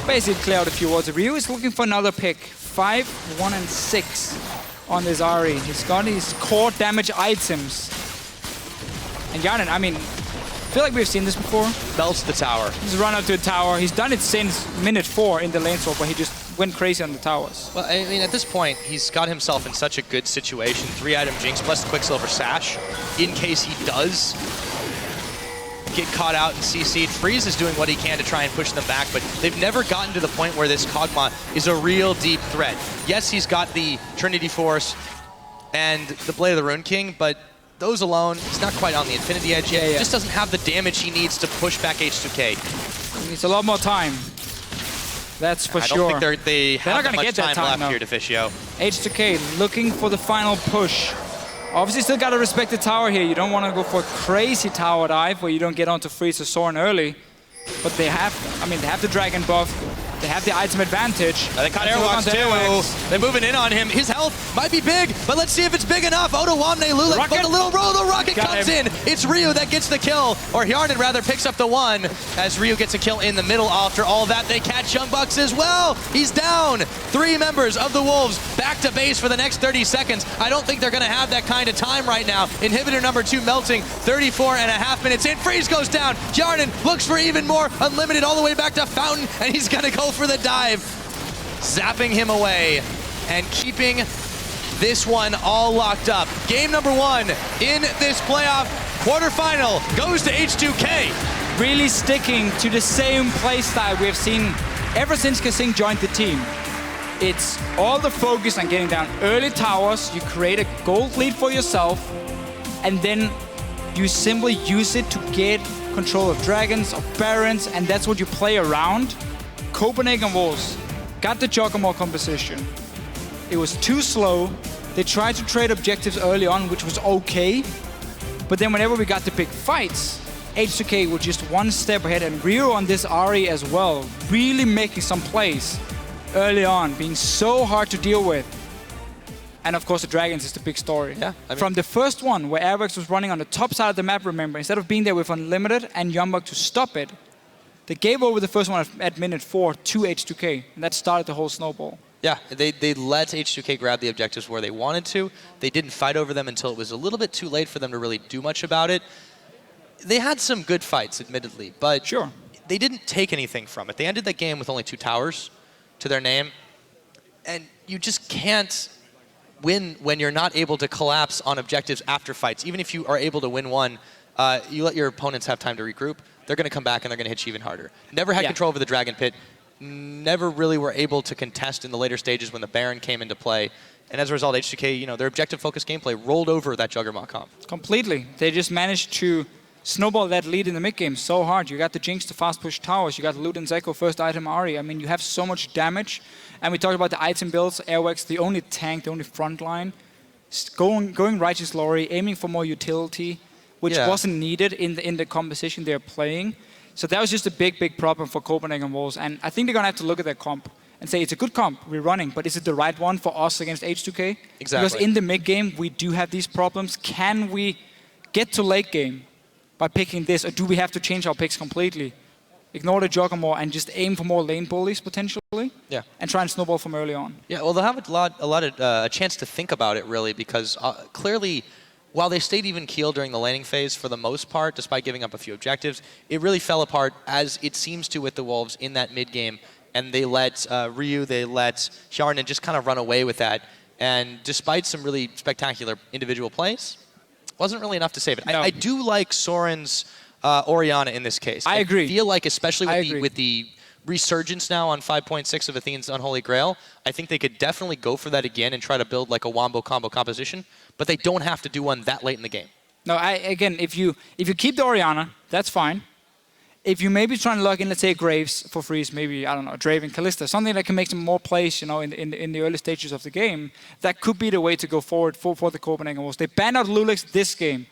basically clear out a few wards. Ryu is looking for another pick. 5, 1, and 6 on this Ahri. He's got his core damage items. And Yarnan, I mean, I feel like we've seen this before. Melts the tower. He's run up to the tower. He's done it since minute 4 in the lane swap, where he just went crazy on the towers. Well, I mean, at this point, he's got himself in such a good situation. 3-item Jinx plus Quicksilver Sash in case he does get caught out and CC'd. Freeze is doing what he can to try and push them back, but they've never gotten to the point where this Kog'Maw is a real deep threat. Yes, he's got the Trinity Force and the Blade of the Rune King, but those alone, he's not quite on the Infinity Edge yet. He just doesn't have the damage he needs to push back H2k. He needs a lot more time. That's for sure. I don't think they have not much get time left here, Deficio. H2k looking for the final push. Obviously still got to respect the tower here. You don't want to go for a crazy tower dive where you don't get onto Freeze or Soren early. But they have, I mean, they have the dragon buff. They have the item advantage. They caught Airwalks too. They're moving in on him. His health might be big, but let's see if it's big enough. Otawamne Lulix, but the little roll, the rocket comes in. It's Ryu that gets the kill, or Yarnan rather picks up the one, as Ryu gets a kill in the middle. After all that, they catch Young Bucks as well. He's down. 3 members of the Wolves back to base for the next 30 seconds. I don't think they're going to have that kind of time right now. Inhibitor number 2 melting, 34.5 minutes in. Freeze goes down. Yarnan looks for even more. Unlimited all the way back to Fountain, and he's going to go for the dive, zapping him away and keeping this one all locked up. Game number 1 in this playoff quarterfinal goes to H2k. Really sticking to the same playstyle we have seen ever since Kasing joined the team. It's all the focus on getting down early towers. You create a gold lead for yourself, and then you simply use it to get control of dragons, of barons, and that's what you play around. Copenhagen Wolves got the Juggernaut composition. It was too slow. They tried to trade objectives early on, which was okay. But then whenever we got the big fights, H2k were just one step ahead, and Ryu on this Ahri as well, really making some plays early on, being so hard to deal with. And of course, the Dragons is the big story. Yeah, I mean, from the first one, where Airwax was running on the top side of the map, remember, instead of being there with Unlimited and Youngbuck to stop it, they gave over the first one at minute 4 to H2k, and that started the whole snowball. Yeah, they let H2k grab the objectives where they wanted to. They didn't fight over them until it was a little bit too late for them to really do much about it. They had some good fights, admittedly, but sure, they didn't take anything from it. They ended that game with only 2 towers to their name, and you just can't win when you're not able to collapse on objectives after fights. Even if you are able to win one, you let your opponents have time to regroup, they're going to come back and they're going to hit you even harder. Never had control over the Dragon Pit, never really were able to contest in the later stages when the Baron came into play. And as a result, H2k, you know, their objective-focused gameplay rolled over that Juggernaut comp. Completely. They just managed to snowball that lead in the mid-game so hard. You got the Jinx to fast-push towers. You got the Luden's Echo, first item Ahri. I mean, you have so much damage. And we talked about the item builds. Airwax, the only tank, the only front line. Going Righteous Glory, aiming for more utility, which wasn't needed in the composition they're playing. So that was just a big, big problem for Copenhagen Wolves. And I think they're going to have to look at their comp and say, it's a good comp, we're running, but is it the right one for us against H2k? Exactly. Because in the mid-game, we do have these problems. Can we get to late game by picking this, or do we have to change our picks completely? Ignore the Juggernaut and just aim for more lane bullies, potentially? Yeah. And try and snowball from early on. Yeah, well, they'll have a chance to think about it, really, because clearly, while they stayed even keel during the laning phase for the most part, despite giving up a few objectives, it really fell apart, as it seems to with the Wolves in that mid-game. And they let Ryu, they let Yarnan just kind of run away with that. And despite some really spectacular individual plays, wasn't really enough to save it. No. I do like Soren's Orianna in this case. I agree. I feel like, especially with the resurgence now on 5.6 of Athene's Unholy Grail, I think they could definitely go for that again and try to build like a wombo combo composition, but they don't have to do one that late in the game. No, again, if you keep the Orianna, that's fine. If you maybe try to log in, let's say, Graves for freeze, maybe, I don't know, Draven, Kalista, something that can make some more plays, you know, in the early stages of the game, that could be the way to go forward for the Copenhagen Wolves. They banned out Lulix this game.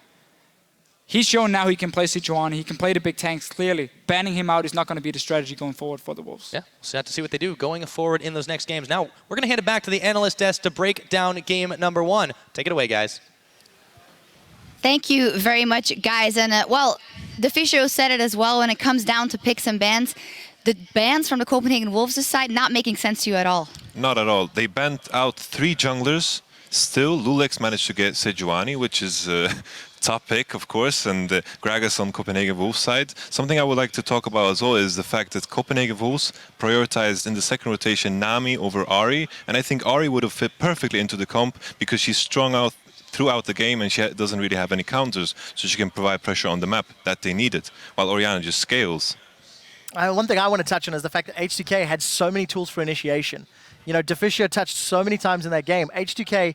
He's shown now he can play Sejuani, he can play the big tanks clearly. Banning him out is not going to be the strategy going forward for the Wolves. Yeah, we'll have to see what they do going forward in those next games. Now, we're going to hand it back to the analyst desk to break down game number 1. Take it away, guys. Thank you very much, guys. And, well, the Fisho said it as well when it comes down to picks and bans. The bans from the Copenhagen Wolves' side not making sense to you at all. Not at all. They banned out 3 junglers. Still, Lulex managed to get Sejuani, which is top pick, of course, and Gragas on Copenhagen Wolves side. Something I would like to talk about as well is the fact that Copenhagen Wolves prioritized in the second rotation Nami over Ahri, and I think Ahri would have fit perfectly into the comp because she's strung out throughout the game and she doesn't really have any counters, so she can provide pressure on the map that they needed, while Orianna just scales. One thing I want to touch on is the fact that H2k had so many tools for initiation. You know, Deficio touched so many times in that game. H2k,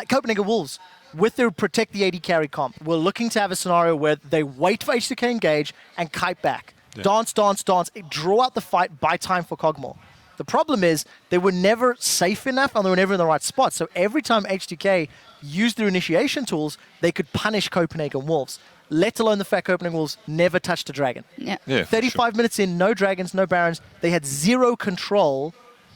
Copenhagen Wolves, with their protect the AD carry comp, were looking to have a scenario where they wait for H2k engage and kite back. Yeah. Dance, dance, dance, draw out the fight, buy time for Kog'Maw. The problem is they were never safe enough and they were never in the right spot. So every time H2k used their initiation tools, they could punish Copenhagen Wolves. Let alone the fact Copenhagen Wolves never touched a dragon. Yeah. 35 minutes in, no dragons, no barons. They had zero control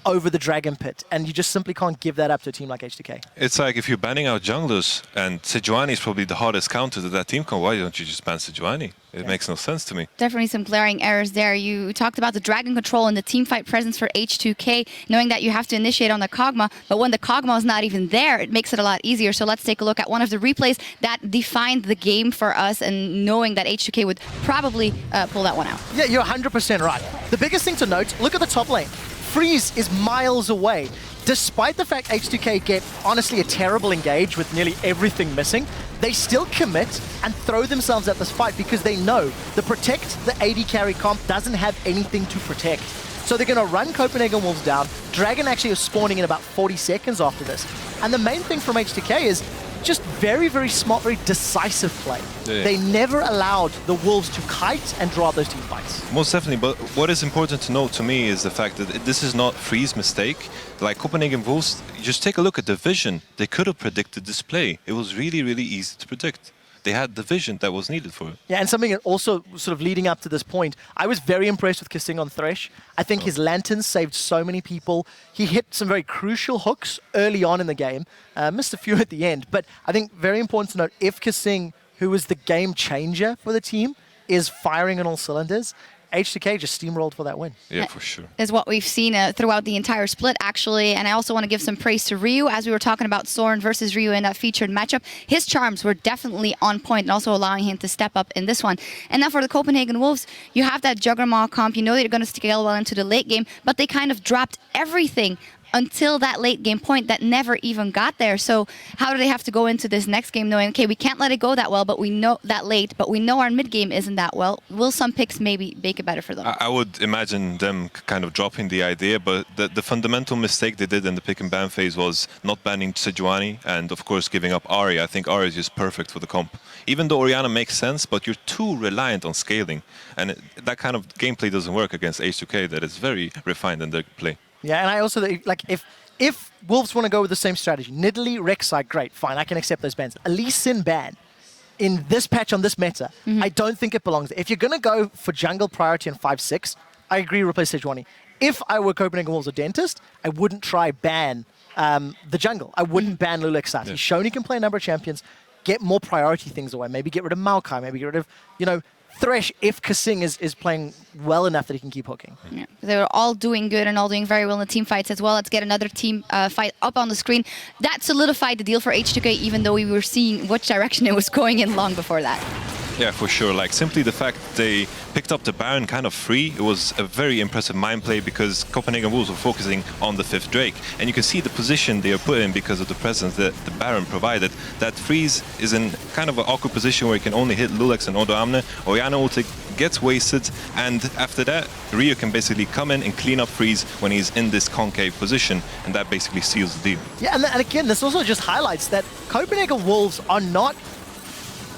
over the dragon pit, and you just simply can't give that up to a team like H2k. It's like if you're banning out junglers, and Sejuani is probably the hardest counter to that team comp, why don't you just ban Sejuani? It makes no sense to me. Definitely some glaring errors there. You talked about the dragon control and the team fight presence for H2k, knowing that you have to initiate on the Kog'Maw, but when the Kog'Maw is not even there, it makes it a lot easier. So let's take a look at one of the replays that defined the game for us, and knowing that H2k would probably pull that one out. Yeah, you're 100% right. The biggest thing to note, look at the top lane. Freeze is miles away. Despite the fact H2k get, honestly, a terrible engage with nearly everything missing, they still commit and throw themselves at this fight because they know the protect, the AD carry comp doesn't have anything to protect. So they're going to run Copenhagen Wolves down. Dragon actually is spawning in about 40 seconds after this. And the main thing from H2k is just very, very smart, very decisive play. Yeah. They never allowed the Wolves to kite and draw out those team fights. Most definitely, but what is important to note to me is the fact that this is not Free's mistake. Like Copenhagen Wolves, just take a look at the vision. They could have predicted this play. It was really, really easy to predict. They had the vision that was needed for it. Yeah, and something also sort of leading up to this point, I was very impressed with Kissing on Thresh. I think his lanterns saved so many people. He hit some very crucial hooks early on in the game, missed a few at the end. But I think very important to note, if Kissing, who was the game changer for the team, is firing on all cylinders, H2k just steamrolled for that win. Yeah, for sure. Is what we've seen throughout the entire split, actually. And I also want to give some praise to Ryu. As we were talking about Soren versus Ryu in that featured matchup, his charms were definitely on point and also allowing him to step up in this one. And now for the Copenhagen Wolves, you have that Juggernaut comp. You know they're going to scale well into the late game, but they kind of dropped everything until that late game point that never even got there. So how do they have to go into this next game knowing, okay, we can't let it go that well, but we know that late, but we know our mid game isn't that well. Will some picks maybe make it better for them? I would imagine them kind of dropping the idea, but the fundamental mistake they did in the pick and ban phase was not banning Sejuani and of course giving up Ahri. I think Ahri is just perfect for the comp. Even though Orianna makes sense, but you're too reliant on scaling. And that kind of gameplay doesn't work against H2k that is very refined in their play. Yeah, and I also, like, if Wolves want to go with the same strategy, Nidalee, Rek'Sai, great, fine, I can accept those bans. A Lee Sin ban in this patch on this meta, I don't think it belongs. If you're going to go for jungle priority in 5-6, I agree, replace Sejuani. If I were Copenhagen Wolves or Dentist, I wouldn't try ban the jungle. I wouldn't ban Lulex. He's shown he can play a number of champions, get more priority things away, maybe get rid of Maokai, maybe get rid of, you know, Thresh if Kissing is playing well enough that he can keep hooking. Yeah, they were all doing good and all doing very well in the team fights as well. Let's get another team fight up on the screen. That solidified the deal for H2k, even though we were seeing which direction it was going in long before that. Yeah, for sure. Like, simply the fact they picked up the Baron kind of free, it was a very impressive mind play because Copenhagen Wolves were focusing on the 5th Drake. And you can see the position they are put in because of the presence that the Baron provided. That Freeze is in kind of an awkward position where he can only hit Lulex and Odoamne. Orianna ulti gets wasted, and after that, Ryu can basically come in and clean up Freeze when he's in this concave position, and that basically seals the deal. Yeah, and again, this also just highlights that Copenhagen Wolves are not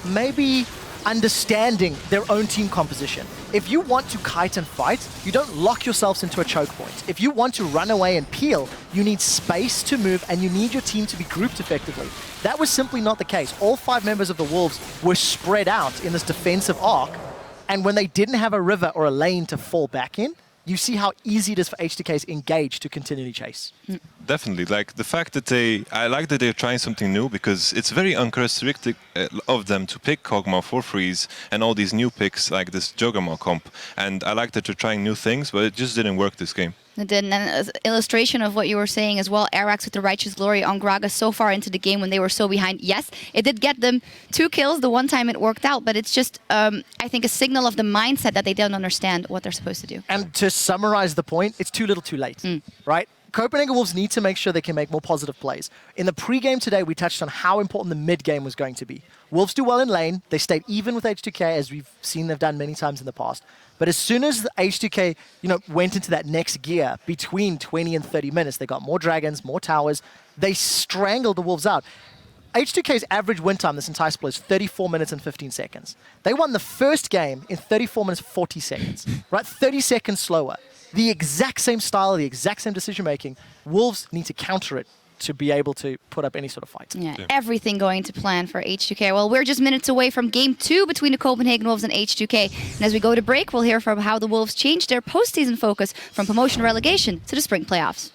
maybe understanding their own team composition. If you want to kite and fight, you don't lock yourselves into a choke point. If you want to run away and peel, you need space to move and you need your team to be grouped effectively. That was simply not the case. All 5 members of the Wolves were spread out in this defensive arc, and when they didn't have a river or a lane to fall back in, you see how easy it is for H2K's engage to continually chase. Definitely, like the fact that I like that they're trying something new, because it's very uncharacteristic of them to pick Kog'Maw for Freeze and all these new picks like this Juggernaut comp. And I like that they're trying new things, but it just didn't work this game. It didn't. And as illustration of what you were saying as well, Arax with the Righteous Glory on Gragas so far into the game when they were so behind. Yes, it did get them 2 kills the one time it worked out, but it's just, I think, a signal of the mindset that they don't understand what they're supposed to do. And to summarize the point, it's too little too late, right? Copenhagen Wolves need to make sure they can make more positive plays. In the pre-game today, we touched on how important the mid-game was going to be. Wolves do well in lane. They stayed even with H2K, as we've seen they've done many times in the past. But as soon as the H2K, went into that next gear, between 20 and 30 minutes, they got more dragons, more towers. They strangled the Wolves out. H2K's average win time this entire split is 34 minutes and 15 seconds. They won the first game in 34 minutes 40 seconds, right? 30 seconds slower. The exact same style, the exact same decision-making. Wolves need to counter it to be able to put up any sort of fight. Yeah, everything going to plan for H2K. Well, we're just minutes away from Game 2 between the Copenhagen Wolves and H2K. And as we go to break, we'll hear from how the Wolves changed their postseason focus from promotion relegation to the spring playoffs.